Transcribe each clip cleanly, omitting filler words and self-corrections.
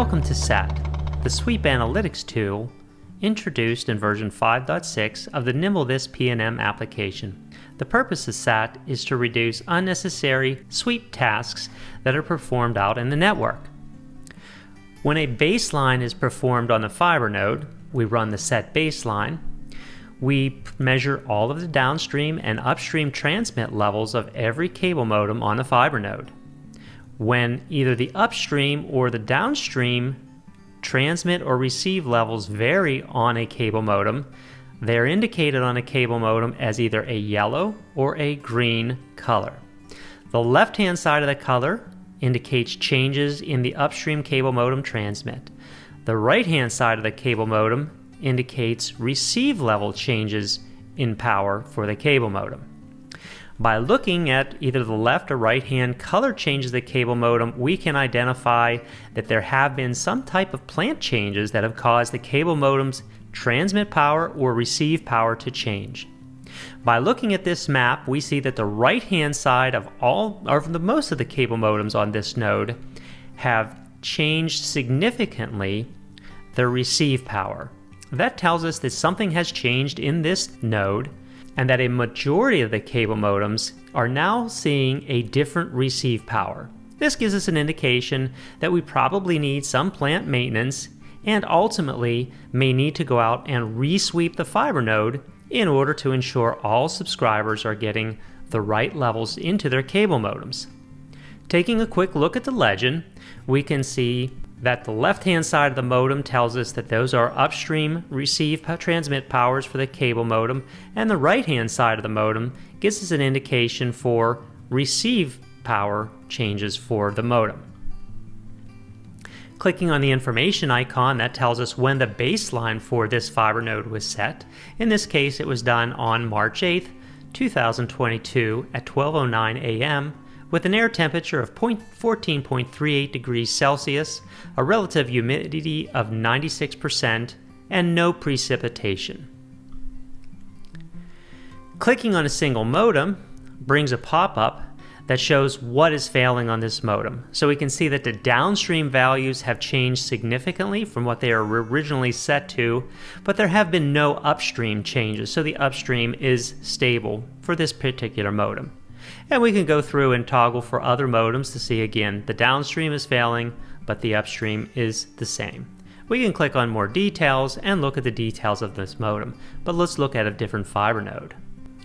Welcome to SAT, the Sweep Analytics tool introduced in version 5.6 of the NimbleThis PNM application. The purpose of SAT is to reduce unnecessary sweep tasks that are performed out in the network. When a baseline is performed on the fiber node, we run the set baseline. We measure all of the downstream and upstream transmit levels of every cable modem on the fiber node. When either the upstream or the downstream transmit or receive levels vary on a cable modem, they're indicated on a cable modem as either a yellow or a green color. The left-hand side of the color indicates changes in the upstream cable modem transmit. The right-hand side of the cable modem indicates receive level changes in power for the cable modem. By looking at either the left or right hand color changes of the cable modem, we can identify that there have been some type of plant changes that have caused the cable modem's transmit power or receive power to change. By looking at this map, we see that the right hand side of most of the cable modems on this node have changed significantly their receive power. That tells us that something has changed in this node and that a majority of the cable modems are now seeing a different receive power. This gives us an indication that we probably need some plant maintenance and ultimately may need to go out and resweep the fiber node in order to ensure all subscribers are getting the right levels into their cable modems. Taking a quick look at the legend, we can see that the left-hand side of the modem tells us that those are upstream receive transmit powers for the cable modem, and the right-hand side of the modem gives us an indication for receive power changes for the modem. Clicking on the information icon, that tells us when the baseline for this fiber node was set. In this case, it was done on March 8th, 2022 at 12:09 a.m. with an air temperature of 14.38 degrees Celsius, a relative humidity of 96%, and no precipitation. Clicking on a single modem brings a pop-up that shows what is failing on this modem. So we can see that the downstream values have changed significantly from what they are originally set to, but there have been no upstream changes, so the upstream is stable for this particular modem. And we can go through and toggle for other modems to see again the downstream is failing, but the upstream is the same. We can click on more details and look at the details of this modem, but let's look at a different fiber node.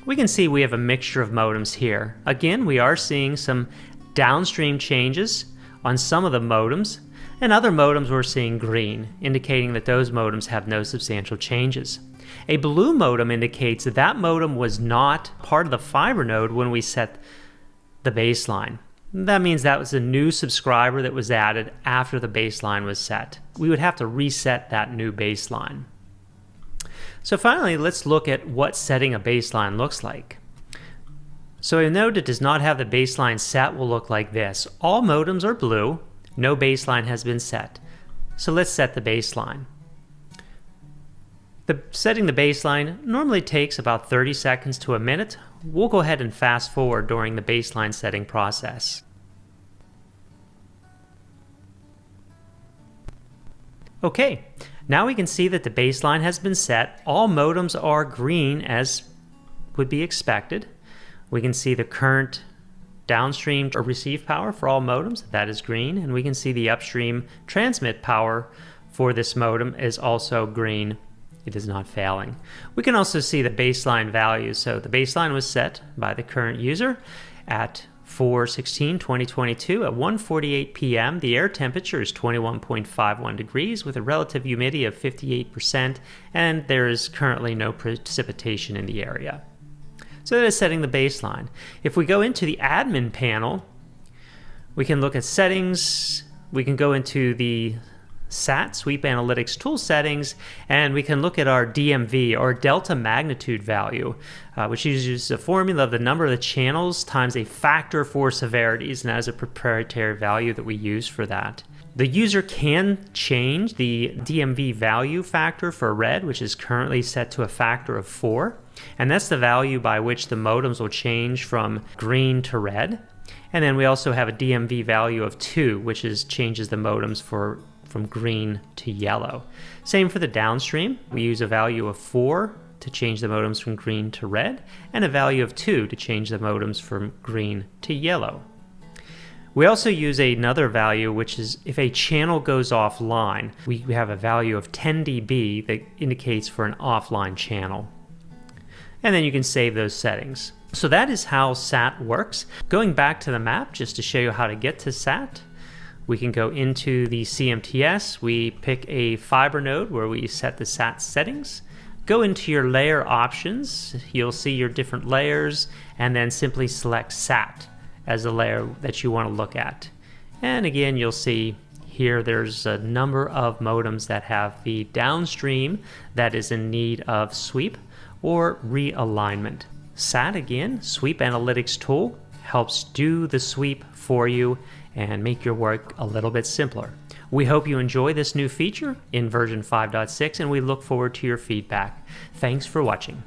We can see we have a mixture of modems here. Again, we are seeing some downstream changes on some of the modems, and other modems we're seeing green, indicating that those modems have no substantial changes. A blue modem indicates that that modem was not part of the fiber node when we set the baseline. That means that was a new subscriber that was added after the baseline was set. We would have to reset that new baseline. So finally, let's look at what setting a baseline looks like. So a node that does not have the baseline set will look like this. All modems are blue, no baseline has been set. So let's set the baseline. Setting the baseline normally takes about 30 seconds to a minute. We'll go ahead and fast forward during the baseline setting process. Okay, now we can see that the baseline has been set. All modems are green as would be expected. We can see the current downstream or receive power for all modems, that is green, and we can see the upstream transmit power for this modem is also green. It is not failing. We can also see the baseline values. So the baseline was set by the current user at 4/16/2022 at 1:48 p.m. The air temperature is 21.51 degrees with a relative humidity of 58%, and there is currently no precipitation in the area. So that is setting the baseline. If we go into the admin panel, we can look at settings. We can go into the SAT Sweep Analytics tool settings, and we can look at our DMV or delta magnitude value, which uses a formula of the number of the channels times a factor for severities, and that is a proprietary value that we use for that. The user can change the DMV value factor for red, which is currently set to a factor of 4, and that's the value by which the modems will change from green to red. And then we also have a DMV value of 2, which changes the modems for from green to yellow. Same for the downstream. We use a value of 4 to change the modems from green to red, and a value of 2 to change the modems from green to yellow. We also use another value, which is if a channel goes offline, we have a value of 10 dB that indicates for an offline channel. And then you can save those settings. So that is how SAT works. Going back to the map, just to show you how to get to SAT, we can go into the CMTS, we pick a fiber node where we set the SAT settings, go into your layer options, you'll see your different layers, and then simply select SAT as the layer that you want to look at. And again, you'll see here there's a number of modems that have the downstream that is in need of sweep or realignment. SAT, again, Sweep Analytics tool, helps do the sweep for you and make your work a little bit simpler. We hope you enjoy this new feature in version 5.6, and we look forward to your feedback. Thanks for watching.